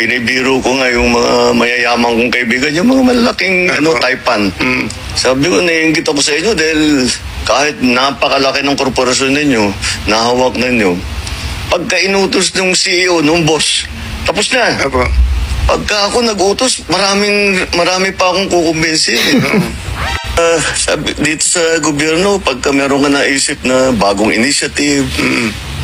binibiro ko nga yung mga mayayaman kong kaibigan, yung mga malalaking taipan. Sabi ko, naiingit ako sa inyo dahil kahit napakalaki ng korporasyon ninyo, nahawak ninyo, pagka inutos ng CEO, ng boss, tapos na. Pagka ako nag-utos, marami pa akong kukumbinsin. Sabi, dito sa gobyerno, pagka meron ka naisip na bagong initiative,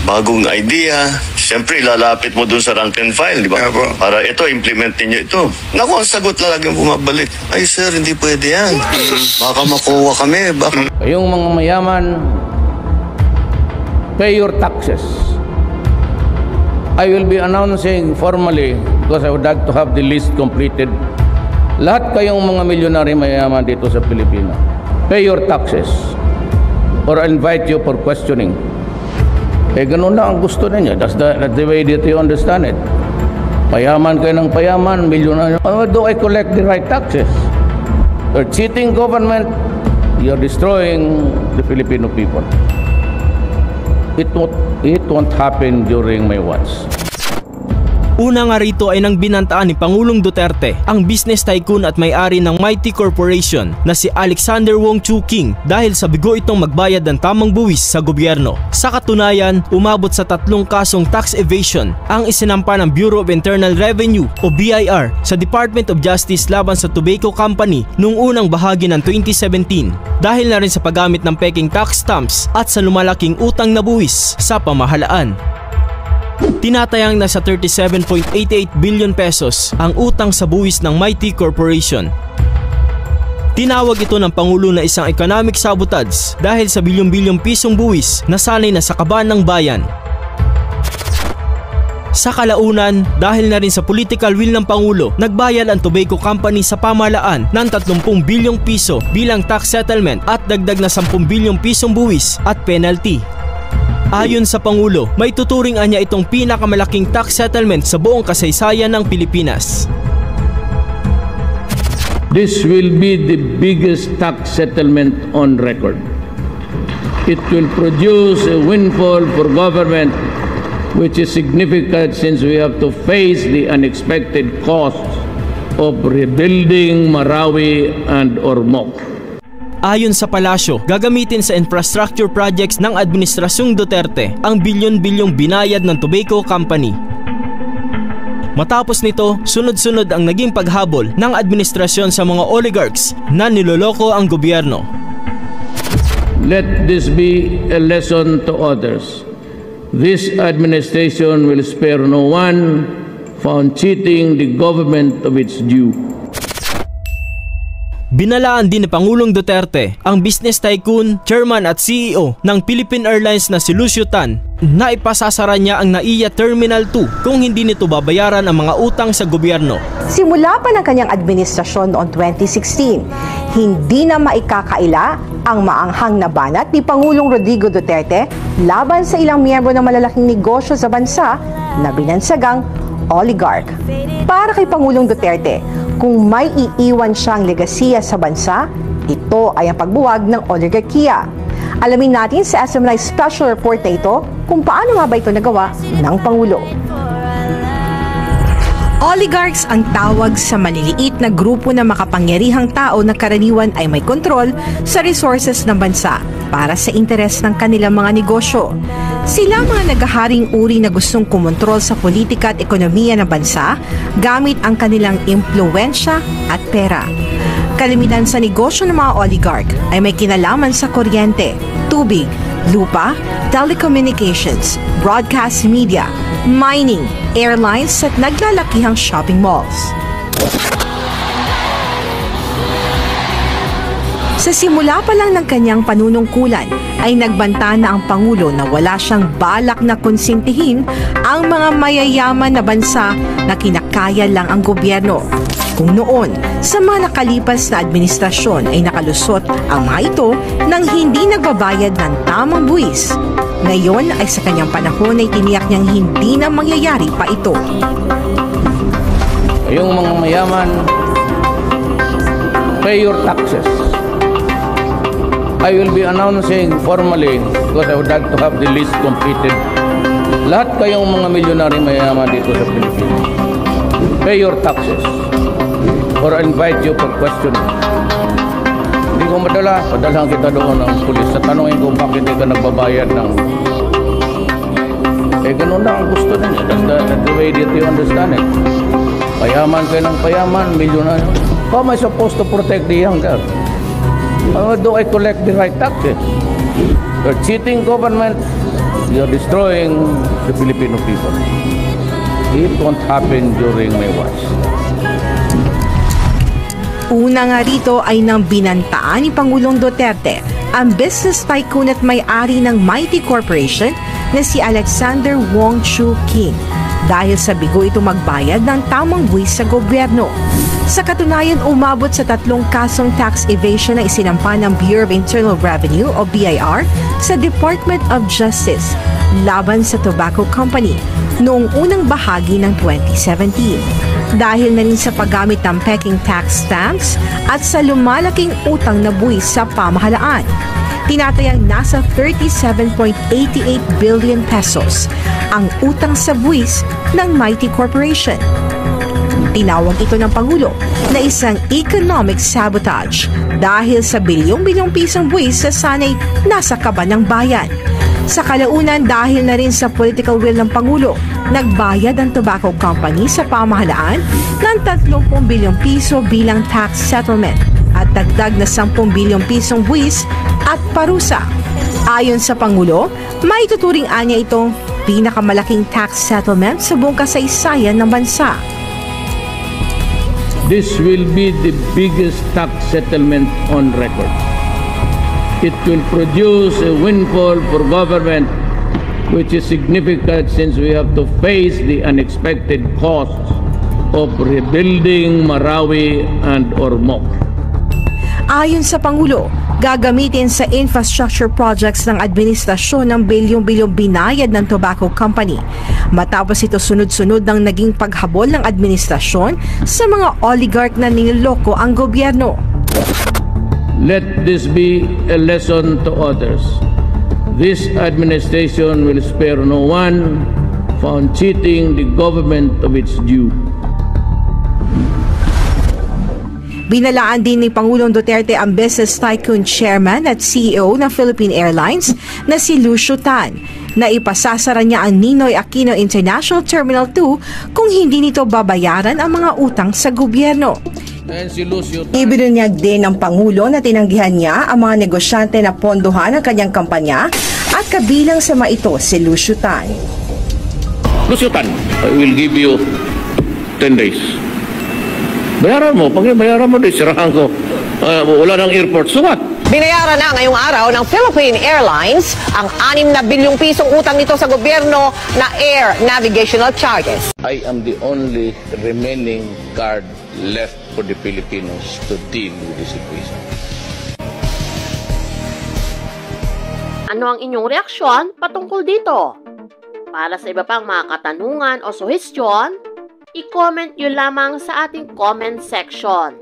bagong idea, siyempre ilalapit mo dun sa rank and file, di ba? Para ito, implementin nyo ito. Naku, ang sagot na laging bumabalik. Ay sir, hindi pwede yan. Baka makuha kami. Yung mga mayaman, pay your taxes. I will be announcing formally, because I would like to have the list completed. Lahat kayong mga milyonary mayaman dito sa Pilipinas, pay your taxes or I'll invite you for questioning. Ganun lang ang gusto ninyo. That's the way that you understand it. Payaman kayo ng payaman, milyonary. Do I collect the right taxes? You're cheating government. You're destroying the Filipino people. It won't happen during my watch. Una nga rito ay nang binantaan ni Pangulong Duterte ang business tycoon at may-ari ng Mighty Corporation na si Alexander Wong Choo King dahil sa bigo itong magbayad ng tamang buwis sa gobyerno. Sa katunayan, umabot sa 3 kasong tax evasion ang isinampa ng Bureau of Internal Revenue o BIR sa Department of Justice laban sa Tobacco Company noong unang bahagi ng 2017 dahil na rin sa paggamit ng peking tax stamps at sa lumalaking utang na buwis sa pamahalaan. Tinatayang nasa 37.88 billion pesos ang utang sa buwis ng Mighty Corporation. Tinawag ito ng Pangulo na isang economic sabotage dahil sa bilyon-bilyong pisong buwis na sanay na sa kaban ng bayan. Sa kalaunan, dahil na rin sa political will ng Pangulo, nagbayad ang Tobacco Company sa pamahalaan ng 30 bilyong piso bilang tax settlement at dagdag na 10 bilyong pisong buwis at penalty. Ayon sa Pangulo, may tuturingan niya itong pinakamalaking tax settlement sa buong kasaysayan ng Pilipinas. This will be the biggest tax settlement on record. It will produce a windfall for government which is significant since we have to face the unexpected costs of rebuilding Marawi and Ormoc. Ayon sa palasyo, gagamitin sa infrastructure projects ng Administrasyong Duterte ang bilyon-bilyong binayad ng Tobacco Company. Matapos nito, sunod-sunod ang naging paghabol ng administrasyon sa mga oligarchs na niloloko ang gobyerno. Let this be a lesson to others. This administration will spare no one found cheating the government of its due. Binalaan din ni Pangulong Duterte ang business tycoon, chairman at CEO ng Philippine Airlines na si Lucio Tan na ipasasara niya ang NAIA Terminal 2 kung hindi nito babayaran ang mga utang sa gobyerno. Simula pa ng kanyang administrasyon noong 2016, hindi na maikakaila ang maanghang na banat ni Pangulong Rodrigo Duterte laban sa ilang miyembro ng malalaking negosyo sa bansa na binansagang oligarch. Para kay Pangulong Duterte, kung may iiwan siyang legasiya sa bansa, ito ay ang pagbuwag ng oligarkiya. Alamin natin sa SMNI Special Report na ito kung paano nga ba ito nagawa ng Pangulo. Oligarchs ang tawag sa maliliit na grupo ng makapangyarihang tao na karaniwan ay may kontrol sa resources ng bansa para sa interes ng kanilang mga negosyo. Sila mga naghaharing uri na gustong kumontrol sa politika at ekonomiya ng bansa gamit ang kanilang impluwensya at pera. Kalimitan sa negosyo ng mga oligarch ay may kinalaman sa kuryente, tubig, lupa, telecommunications, broadcast media, mining, airlines at naglalakihang shopping malls. Sa simula pa lang ng kanyang panunungkulan ay nagbanta na ang Pangulo na wala siyang balak na konsintihin ang mga mayayaman na bansa na kinakaya lang ang gobyerno. Kung noon, sa mga nakalipas na administrasyon ay nakalusot ang mga ito nang hindi nagbabayad ng tamang buwis. Ngayon ay sa kanyang panahon ay tiniyak niyang hindi na mangyayari pa ito. Yung mga mayaman, pay your taxes. I will be announcing formally because I would like to have the list completed. Lahat kayong mga milyonary mayaman dito sa Pilipinas, pay your taxes or I'll invite you for questioning. Hindi ko padalhan kita doon ng pulis sa tanongin kung bakit hindi ka nagbabayad ng ganun lang ang gusto ninyo. That's the way that you understand it. Payaman kayo ng payaman, milyonan. How am I supposed to protect the younger? How do I collect the right taxes? You're cheating government. You're destroying the Filipino people. It won't happen during my watch. Una nga rito ay nang binantaan ni Pangulong Duterte ang business tycoon at may-ari ng Mighty Corporation na si Alexander Wong Choo King dahil sa bigo ito magbayad ng tamang buwis sa gobyerno. Sa katunayan, umabot sa 3 kasong tax evasion na isinampa ng Bureau of Internal Revenue o BIR sa Department of Justice laban sa Tobacco Company noong unang bahagi ng 2017. Dahil na rin sa paggamit ng peking tax stamps at sa lumalaking utang na buwis sa pamahalaan. Tinatayang nasa 37.88 billion pesos ang utang sa buwis ng Mighty Corporation. Tinawag ito ng Pangulo na isang economic sabotage dahil sa bilyong-bilyong pisong buwis sa sanay nasa kaba ng bayan. Sa kalaunan, dahil na rin sa political will ng Pangulo, nagbayad ang Tobacco Company sa pamahalaan ng 30 bilyong piso bilang tax settlement at dagdag na 10 bilyong pisong buwis at parusa. Ayon sa Pangulo, may tuturing anya itong pinakamalaking tax settlement sa buong kasaysayan ng bansa. This will be the biggest tax settlement on record. It will produce a windfall for government which is significant since we have to face the unexpected costs of rebuilding Marawi and Ormoc. Ayon sa Pangulo, gagamitin sa infrastructure projects ng administrasyon ng bilyong-bilyong binayad ng Tobacco Company. Matapos ito sunod-sunod ng naging paghabol ng administrasyon sa mga oligarch na niloloko ang gobyerno. Let this be a lesson to others. This administration will spare no one found cheating the government of its due. Binalaan din ni Pangulong Duterte ang business tycoon chairman at CEO ng Philippine Airlines na si Lucio Tan na ipasasara niya ang Ninoy Aquino International Terminal 2 kung hindi nito babayaran ang mga utang sa gobyerno. Ibinunyag din ng Pangulo na tinanggihan niya ang mga negosyante na pondohan ang kanyang kampanya at kabilang sa mga ito si Lucio Tan. Lucio Tan, I will give you 10 days. Bayaran mo. Pag bayaran mo, sirahan ko. Wala ng airport. Sumat. Binayaran na ngayong araw ng Philippine Airlines ang 6 na bilyong pisong utang nito sa gobyerno na air navigational charges. I am the only remaining card left for the Filipinos to deal with the situation. Ano ang inyong reaksyon patungkol dito? Para sa iba pang mga katanungan o suhestyon, i-comment nyo lamang sa ating comment section.